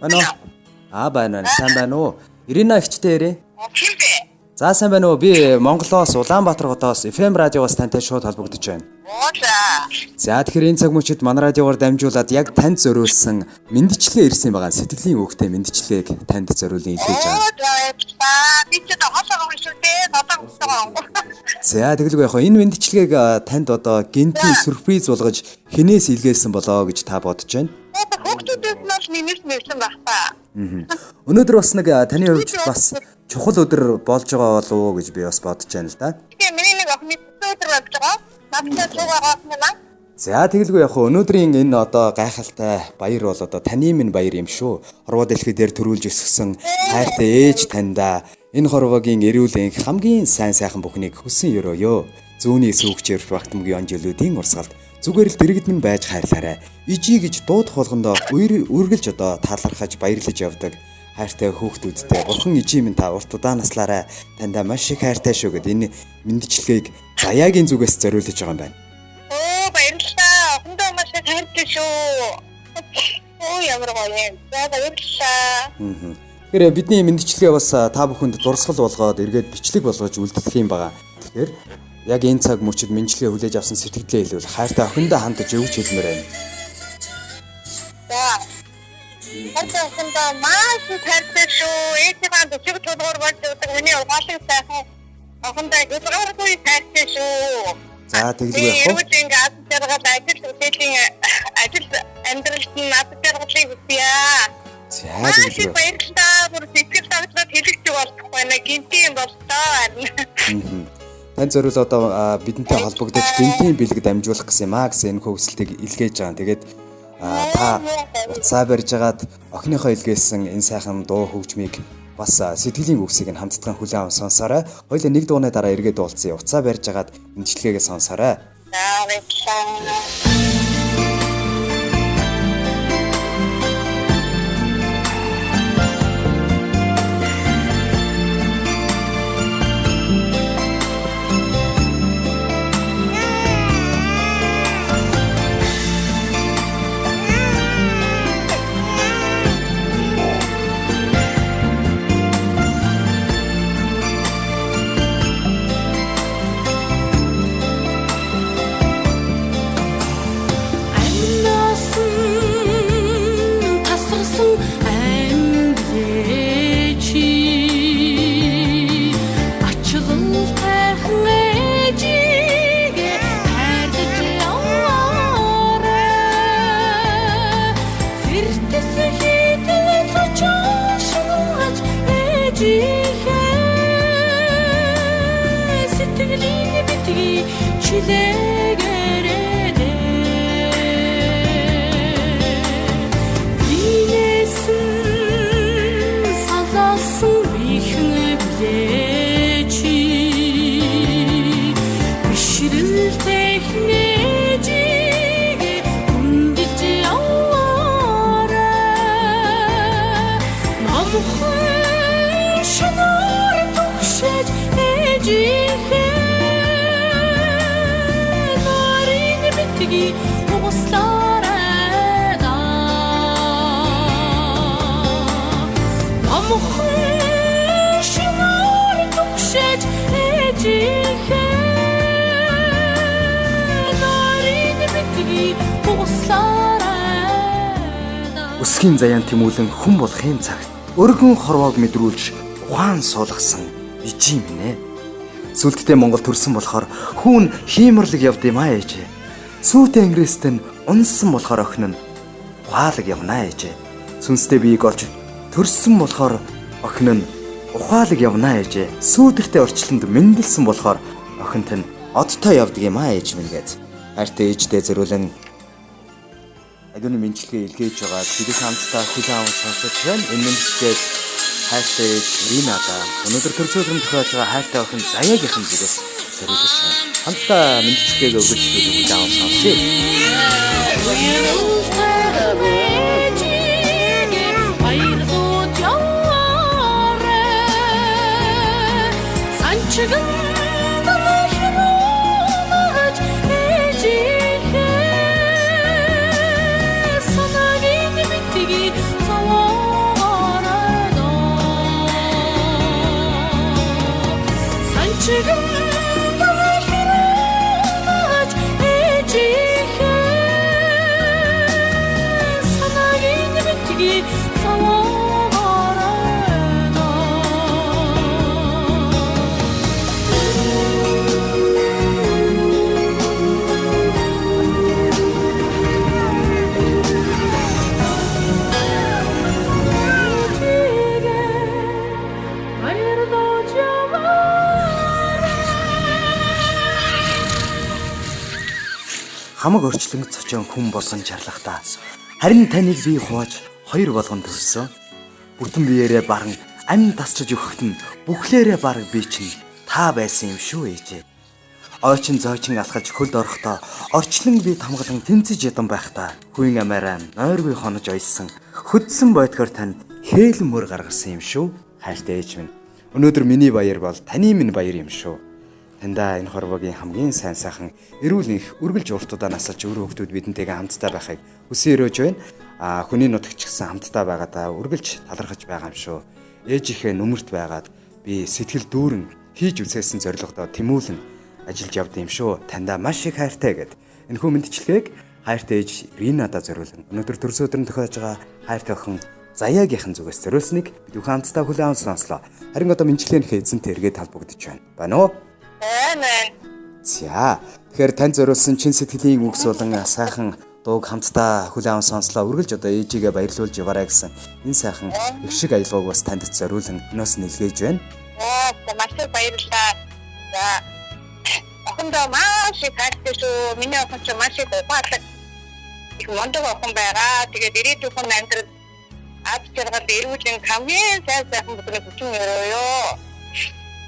Байна уу? Байна. Сайн байна уу? Ирина ихчтэй ирээ. Тийм бэ. За сайн байна уу? Би Монголоос Улаанбаатар хотоос FM радиогоос тантай шууд холбогдож байна. За тэгэхээр энэ цаг мөчид манай радиогоор дамжуулаад яг танд зориулсан мэндчлэгээ ирсэн байгаа. Сэтгэлийн үгтэй мэндчлэгийг танд зориулын илгээж байгаа. Би ч одоо хоолоо шүү дээ. За тэгэлгүй яг энэ мэндчлэгийг танд одоо гинтийн сюрприз болгож хинээс илгээсэн болоо гэж та бодож байна. Хүүхдүүдээс нь нэмэлт нэрсэн байх та. Өнөөдөр бас нэг таны хувьд бас чухал өдөр болж байгаа болов уу гэж би бас бодож байна л да. Тэгээ миний нэг охины өдөр болж байгаа. Надад цугаагаад нэмээ. За тэгэлгүй яг өнөөдрийн энэ одоо гайхалтай баяр бол одоо таны минь баяр юм шүү. Хорвоо дэлхий дээр төрүүлж өсгсөн хайртай ээж таньда энэ хорвоогийн эрүүл энх хамгийн сайн сайхан бүхнийг хүсэн өрөөё. Зүүнний сүүгчээр багтамгийн он жилүүдийн урсгалд зүгээр л дэрэгд минь байж хайрлаарай. Ижи гэж дуудах болгондоо үргэлж одоо талархаж баярлаж явдаг хайртай хүүхдүүдтэй бурхан ижи минь та урт удаа наслаарай. Таньда маш их хайртай шүү гэд энэ мэндчлэгийг заяагийн зүгээс зориулж байгаа юм байна. Баярлалаа. Хүндээ маш их хайртай шүү. Ямар гоё юм. Баярлалаа. Тэгэхээр бидний мэндчлэгээ бас та бүхэнд дурсгал болгоод эргээд бичлэг болгож үлдэх юм байна. Тэгэхээр яг энэ цаг мөчид мэндчлэгээ хүлээж авсан сэтгэлдээ хэлвэл хайртай охиндоо хандаж өгч хэлмээр байна. За. Хатаа маш их хайртай шүү. Ээжийн дэвчиг толгоор болж байгаа миний угаалгын сайхан охиндоо гэргэргүй хайртай шүү. За тэгэлгүй яг хөө. Юу ингэ ажил ажил амьдралд нь ажил хийгдээ. За тэгэлгүй. Баярлалаа. Бүр сэтгэл тавдлаад хэлэгч болох байна. Гинти юм болтоо. Тань зориул одоо бидэнтэй холбогдож гинтийн бэлэг дамжуулах гэсэн юм гэсэн энэ хөвгөлтийг илгээж байгаа. Тэгээд та уцаа барьж агаад охиныхоо илгээсэн энэ сайхан дуу хөгжмийг бас сэтгэлийн үгсийг нь хамтдаа хүлээн аван сонсоорой. Хоёулаа нэг дууны дараа эргээд уулзъя. Уцаа барьж агаад мэндчлэгээ сонсоорой. Өсгийн заяан тэмүүлэн хүн болохын цагт өргөн хорвоог мэдрүүлж ухаан суулгасан ижи минь ээ. Сүлдтэй Монгол төрсөн болохоор хүүн хиймэрлэг явд юм аа ээжээ. Сүүтэй ангирэст нь унсан болохоор охин нь ухаалаг явнаа ээжээ. Сүнстэй биеийг олж төрсөн болохоор охин нь ухаалаг явнаа ээжээ. Сүүдэртэй орчлонд мэндэлсэн болохоор охинт нь одтой явдаг юм аа ээж минь гэж. Хайртай ээждээ зориулан адууны мэндчлэгээ илгээж байгаа. Бид хамтдаа хүлээн аван сонсож байна. Энэ мэндчлэгийг хайртай ээж Ринада өнөөдөр төрсөөлөн тохиолж байгаа хайртай охин Заяагийнхан зүгээс зориулж байна. Хамтдаа мэндчлэгийг өгч хүлээн аван сонсъё. Хамаг орчлон цочон хүн болгон чарлахтаа харин таныг би хувааж хоёр болгон төрсөн. Бүтэн биеэрээ баран амь тасчж өгөхт нь бүхлээрээ бараг би чинь та байсан юм шүү ээжээ. Ойчин зойчин алхаж хөлд орохдоо орчлон би тамгалан тэнцэж ядан байхдаа хүйн амаараа нойргүй хонож ойсон хөдсөн бойдгоор тань хээлэн мөр гаргасан юм шүү. Хайртай ээж минь. Өнөөдөр миний баяр бол таны минь баяр юм шүү. Тандаа энэ хорвогийн хамгийн сайн сайхан эрүүл их үргэлж уртудаа насалж өөр хүмүүс бидэнтэйгээ хамтдаа байхыг хүсэн өрөөж байна. Хүний нутагч гэсэн хамтдаа байгаадаа үргэлж талархаж байгаа юм шүү. Ээжийнхээ нүмерт байгаад би сэтгэл дүүрэн хийж үсээсэн зорилгодоо тэмүүлэн ажиллаж явдсан юм шүү. Тандаа маш их хайртай гэд. Энэхүү мэдчилгээг хайртай ээж Ринадаа зориулсан. Өнөөдөр төрс өдрөнд тохиож байгаа хайртай охин Заягийнхан зүгээс зориулсныг бид бүхэн хамтдаа хүлээн авсан сонслоо. Харин одоо мэдчилгээний эзэнтэй эргээд талбогдож байна. Байна уу? За. Тэгэхээр тань зориулсан чин сэтгэлийн үгс болон сайхан дууг хамтдаа хүлээн авсан сонслоо. Үргэлж одоо ээжигээ баярлуулж яваарай гэсэн энэ сайхан их шиг аялгауг бас танд зориулан өнөөс нь илгээж байна. Маш их баярлалаа. За. Охиндоо маш их хайртай шүү. Миний охин ч маш их ухаалаг. Их мондог охин байгаа. Тэгээд ирээдүйн амьдрал ад жаргал эрүүлэн хамгийн сайхан бүхний хүчин өрөөё.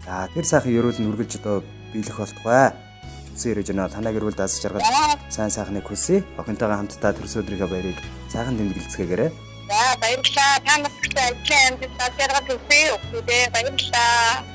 За тэр сайхан өрөөл нь үргэлж одоо биелэх болтугай. Хүсэн өрөөж байна. Танайг эрүүл дааж жаргал сайн сайхныг хүсье. Охинтойгоо хамтдаа төрс өдрийнхөө баярыг сайхан тэмдэглэцгээгээрэй. За баярлалаа. Та нарт ажлын амьд дааж жаргал хүсье. Баярлалаа.